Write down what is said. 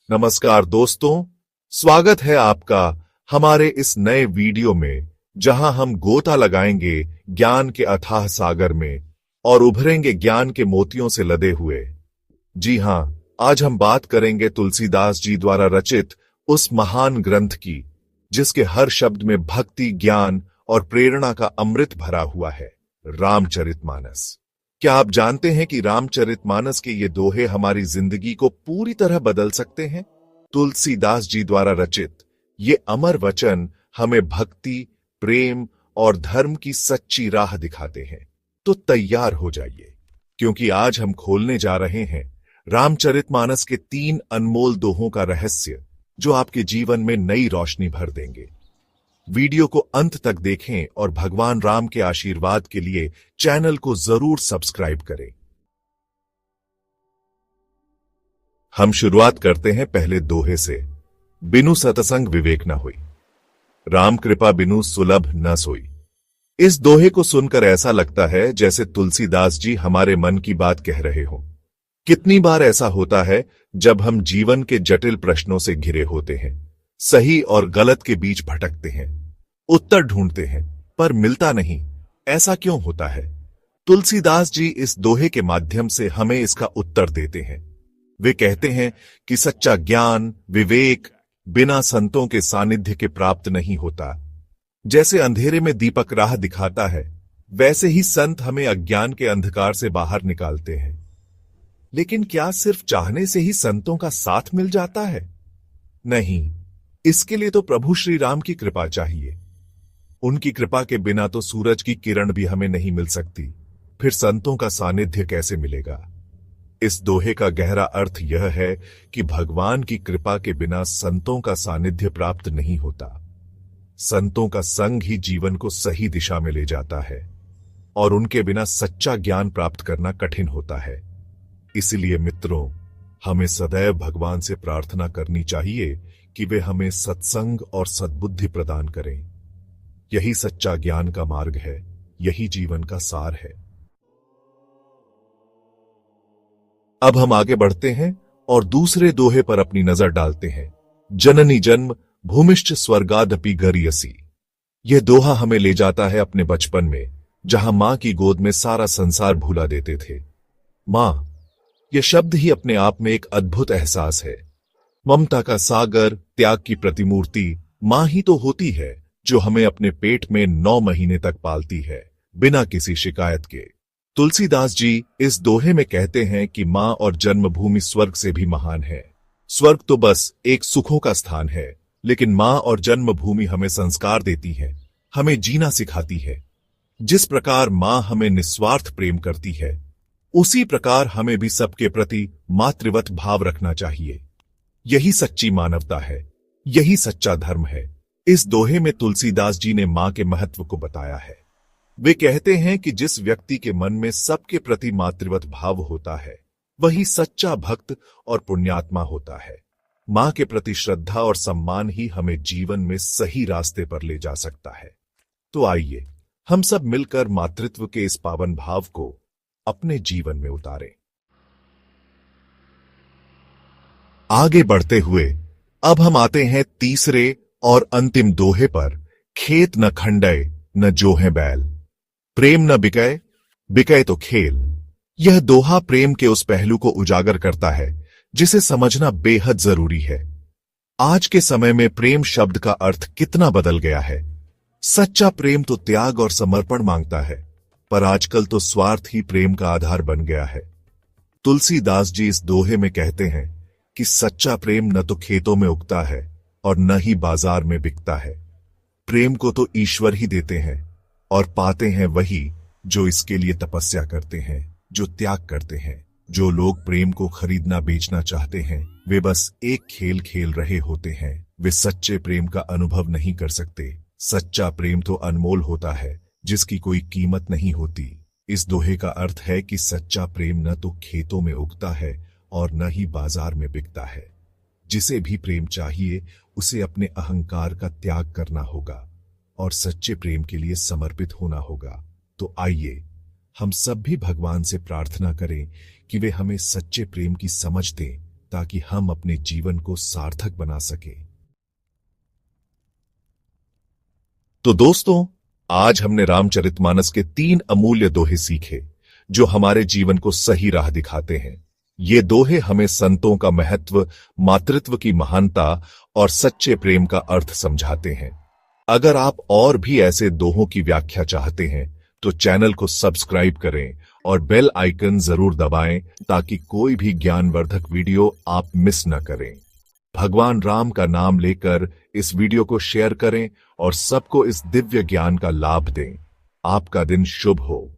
नमस्कार दोस्तों, स्वागत है आपका हमारे इस नए वीडियो में, जहां हम गोता लगाएंगे ज्ञान के अथाह सागर में और उभरेंगे ज्ञान के मोतियों से लदे हुए। जी हां, आज हम बात करेंगे तुलसीदास जी द्वारा रचित उस महान ग्रंथ की, जिसके हर शब्द में भक्ति, ज्ञान और प्रेरणा का अमृत भरा हुआ है, रामचरितमानस। क्या आप जानते हैं कि रामचरितमानस के ये दोहे हमारी जिंदगी को पूरी तरह बदल सकते हैं? तुलसीदास जी द्वारा रचित ये अमर वचन हमें भक्ति, प्रेम और धर्म की सच्ची राह दिखाते हैं। तो तैयार हो जाइए, क्योंकि आज हम खोलने जा रहे हैं रामचरितमानस के 3 अनमोल दोहों का रहस्य, जो आपके जीवन में नई रोशनी भर देंगे। वीडियो को अंत तक देखें और भगवान राम के आशीर्वाद के लिए चैनल को जरूर सब्सक्राइब करें। हम शुरुआत करते हैं पहले दोहे से। बिनु सतसंग विवेक न हुई, राम कृपा बिनु सुलभ न सोई। इस दोहे को सुनकर ऐसा लगता है जैसे तुलसीदास जी हमारे मन की बात कह रहे हों। कितनी बार ऐसा होता है जब हम जीवन के जटिल प्रश्नों से घिरे होते हैं, सही और गलत के बीच भटकते हैं, उत्तर ढूंढते हैं, पर मिलता नहीं। ऐसा क्यों होता है? तुलसीदास जी इस दोहे के माध्यम से हमें इसका उत्तर देते हैं। वे कहते हैं कि सच्चा ज्ञान, विवेक बिना संतों के सानिध्य के प्राप्त नहीं होता। जैसे अंधेरे में दीपक राह दिखाता है, वैसे ही संत हमें अज्ञान के अंधकार से बाहर निकालते हैं। लेकिन क्या सिर्फ चाहने से ही संतों का साथ मिल जाता है? नहीं, इसके लिए तो प्रभु श्री राम की कृपा चाहिए। उनकी कृपा के बिना तो सूरज की किरण भी हमें नहीं मिल सकती, फिर संतों का सानिध्य कैसे मिलेगा? इस दोहे का गहरा अर्थ यह है कि भगवान की कृपा के बिना संतों का सानिध्य प्राप्त नहीं होता। संतों का संग ही जीवन को सही दिशा में ले जाता है, और उनके बिना सच्चा ज्ञान प्राप्त करना कठिन होता है। इसलिए मित्रों, हमें सदैव भगवान से प्रार्थना करनी चाहिए कि वे हमें सत्संग और सद्बुद्धि प्रदान करें। यही सच्चा ज्ञान का मार्ग है, यही जीवन का सार है। अब हम आगे बढ़ते हैं और दूसरे दोहे पर अपनी नजर डालते हैं। जननी जन्म भूमिश्च स्वर्गादपि गरीयसी। यह दोहा हमें ले जाता है अपने बचपन में, जहां मां की गोद में सारा संसार भूला देते थे। मां, यह शब्द ही अपने आप में एक अद्भुत एहसास है। ममता का सागर, त्याग की प्रतिमूर्ति मां ही तो होती है, जो हमें अपने पेट में 9 महीने तक पालती है, बिना किसी शिकायत के। तुलसीदास जी इस दोहे में कहते हैं कि मां और जन्मभूमि स्वर्ग से भी महान है। स्वर्ग तो बस एक सुखों का स्थान है, लेकिन मां और जन्मभूमि हमें संस्कार देती है, हमें जीना सिखाती है। जिस प्रकार मां हमें निस्वार्थ प्रेम करती है, उसी प्रकार हमें भी सबके प्रति मातृवत भाव रखना चाहिए। यही सच्ची मानवता है, यही सच्चा धर्म है। इस दोहे में तुलसीदास जी ने मां के महत्व को बताया है। वे कहते हैं कि जिस व्यक्ति के मन में सबके प्रति मातृवत भाव होता है, वही सच्चा भक्त और पुण्यात्मा होता है। मां के प्रति श्रद्धा और सम्मान ही हमें जीवन में सही रास्ते पर ले जा सकता है। तो आइए हम सब मिलकर मातृत्व के इस पावन भाव को अपने जीवन में उतारें। आगे बढ़ते हुए अब हम आते हैं तीसरे और अंतिम दोहे पर। खेत न खंडय न जोहे बैल, प्रेम न बिकय बिकय तो खेल। यह दोहा प्रेम के उस पहलू को उजागर करता है, जिसे समझना बेहद जरूरी है। आज के समय में प्रेम शब्द का अर्थ कितना बदल गया है। सच्चा प्रेम तो त्याग और समर्पण मांगता है, पर आजकल तो स्वार्थ ही प्रेम का आधार बन गया है। तुलसीदास जी इस दोहे में कहते हैं कि सच्चा प्रेम न तो खेतों में उगता है और न ही बाजार में बिकता है। प्रेम को तो ईश्वर ही देते हैं, और पाते हैं वही जो इसके लिए तपस्या करते हैं, जो त्याग करते हैं। जो लोग प्रेम को खरीदना बेचना चाहते हैं, वे बस एक खेल खेल रहे होते हैं। वे सच्चे प्रेम का अनुभव नहीं कर सकते। सच्चा प्रेम तो अनमोल होता है, जिसकी कोई कीमत नहीं होती। इस दोहे का अर्थ है कि सच्चा प्रेम न तो खेतों में उगता है और न ही बाजार में बिकता है। जिसे भी प्रेम चाहिए, उसे अपने अहंकार का त्याग करना होगा और सच्चे प्रेम के लिए समर्पित होना होगा। तो आइए हम सब भी भगवान से प्रार्थना करें कि वे हमें सच्चे प्रेम की समझ दें ताकि हम अपने जीवन को सार्थक बना सके। तो दोस्तों, आज हमने रामचरितमानस के 3 अमूल्य दोहे सीखे जो हमारे जीवन को सही राह दिखाते हैं। ये दोहे हमें संतों का महत्व, मातृत्व की महानता और सच्चे प्रेम का अर्थ समझाते हैं। अगर आप और भी ऐसे दोहों की व्याख्या चाहते हैं तो चैनल को सब्सक्राइब करें और बेल आइकन जरूर दबाएं ताकि कोई भी ज्ञानवर्धक वीडियो आप मिस न करें। भगवान राम का नाम लेकर इस वीडियो को शेयर करें और सबको इस दिव्य ज्ञान का लाभ दें। आपका दिन शुभ हो।